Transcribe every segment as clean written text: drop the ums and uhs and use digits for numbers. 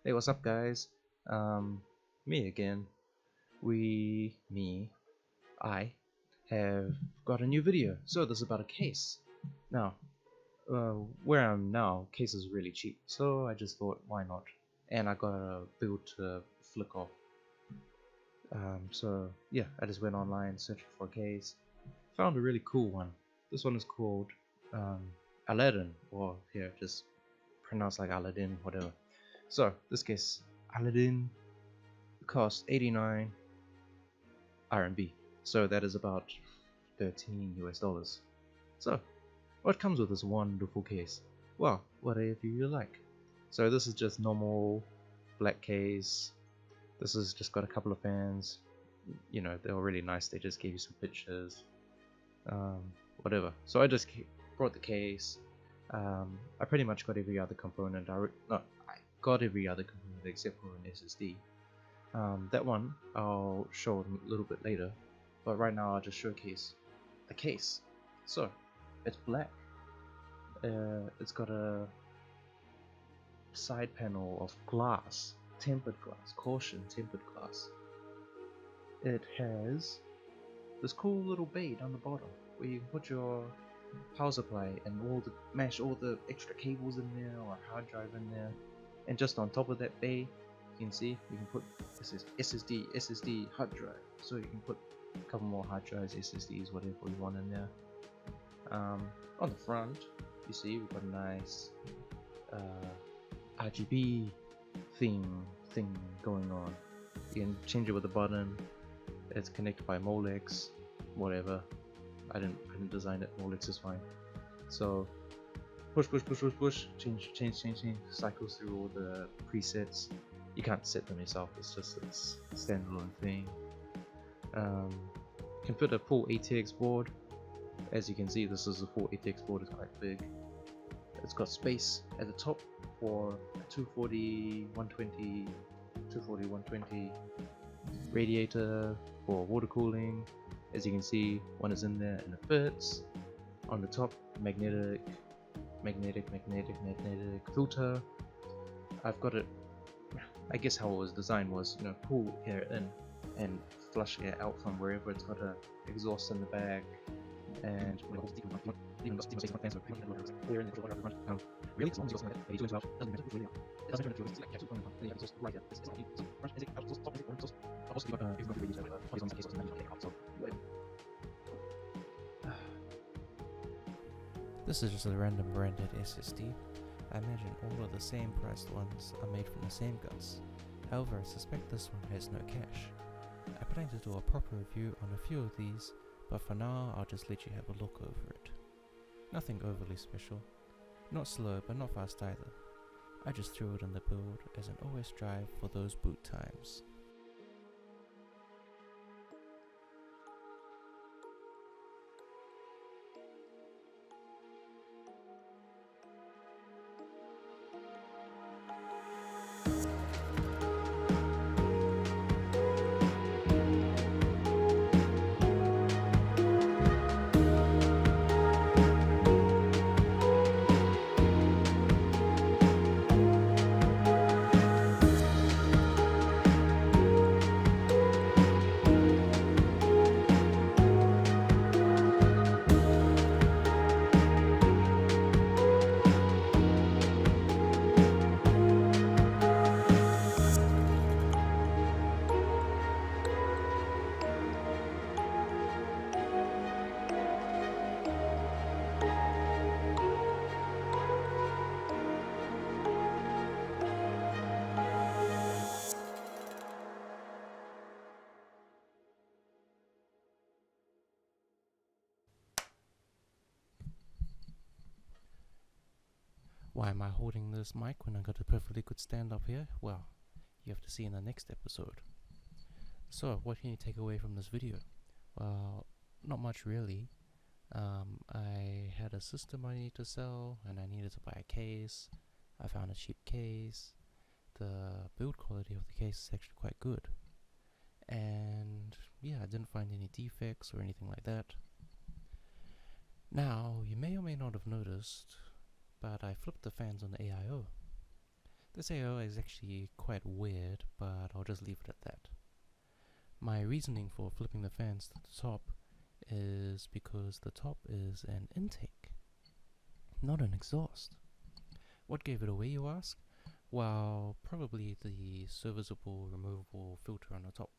Hey, what's up, guys? Me again. I have got a new video. So this is about a case. Now, where I'm now, case is really cheap. So I just thought, why not? And I got a build to flick off. So yeah, I just went online, searched for a case, found a really cool one. This one is called Aladdin, or here, just pronounced like Aladdin, whatever. So this case, Aladdin, cost 89 RMB. So that is about 13 US dollars. So what comes with this wonderful case? Well, whatever you like. So this is just normal black case. This has just got a couple of fans. You know, they were really nice. They just gave you some pictures. Whatever. So I just brought the case. I pretty much got every other component. I got every other component except for an SSD. That one I'll show a little bit later, but right now I'll just showcase the case. So it's black. It's got a side panel of glass, tempered glass, caution tempered glass. It has this cool little bay down the bottom where you can put your power supply and mash all the extra cables in there or hard drive in there. And just on top of that bay, you can see you can put SSD hard drive. So you can put a couple more hard drives, SSDs, whatever you want in there. On the front, you see we've got a nice RGB thing going on. You can change it with a button. It's connected by Molex, whatever. I didn't design it. Molex is fine. So push, change, cycles through all the presets. You can't set them yourself. It's just this standalone thing. Can fit a full ATX board. As you can see, this is a full ATX board. It's quite big. It's got space at the top for a 240, 120 radiator for water cooling. As you can see, one is in there and it fits. On the top, magnetic filter. I've got it. I guess how it was designed was, pull air in and flush air out from wherever. It's got a exhaust in the back, and This is just a random branded SSD. I imagine all of the same priced ones are made from the same guts. However, I suspect this one has no cache. I plan to do a proper review on a few of these, but for now I'll just let you have a look over it. Nothing overly special. Not slow, but not fast either. I just threw it in the build as an OS drive for those boot times. Why am I holding this mic when I got a perfectly good stand up here? Well, you have to see in the next episode. So, what can you take away from this video? Well, not much really. I had a system I needed to sell, and I needed to buy a case. I found a cheap case. The build quality of the case is actually quite good. And yeah, I didn't find any defects or anything like that. Now, you may or may not have noticed, but I flipped the fans on the AIO. This AO is actually quite weird, but I'll just leave it at that. My reasoning for flipping the fans to the top is because the top is an intake, not an exhaust. What gave it away, you ask? Well, probably the serviceable removable filter on the top.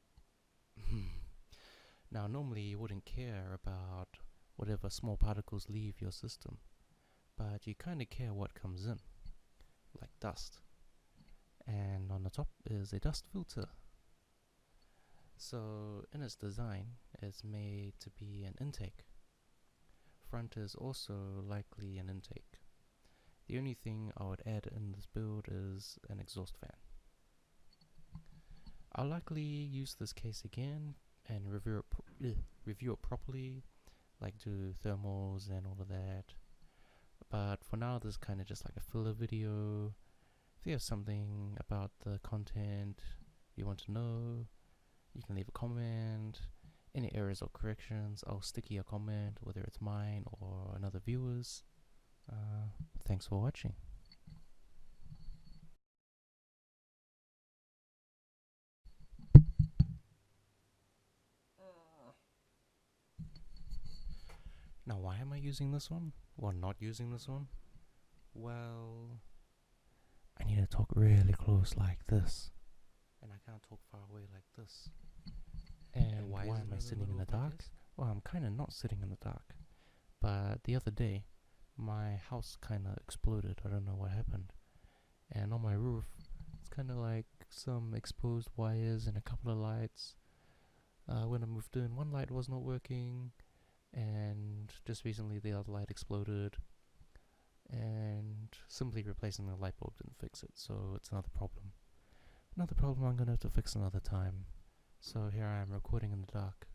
Now, normally you wouldn't care about whatever small particles leave your system, but you kind of care what comes in, like dust. And on the top is a dust filter. So in its design, it's made to be an intake. Front is also likely an intake. The only thing I would add in this build is an exhaust fan. I'll likely use this case again and review it properly, like do thermals and all of that. But for now, this is kind of just like a filler video. If you have something about the content you want to know, you can leave a comment. Any errors or corrections, I'll stick your comment, whether it's mine or another viewer's. Thanks for watching. Now, why am I using this one? Well, not using this one? Well, I need to talk really close like this. And I can't talk far away like this. And why am I sitting in the dark? Well, I'm kind of not sitting in the dark. But the other day, my house kind of exploded. I don't know what happened. And on my roof, it's kind of like some exposed wires and a couple of lights. When I moved in, one light was not working. And just recently the other light exploded. And simply replacing the light bulb didn't fix it. So it's another problem. Another problem I'm going to have to fix another time. So here I am recording in the dark.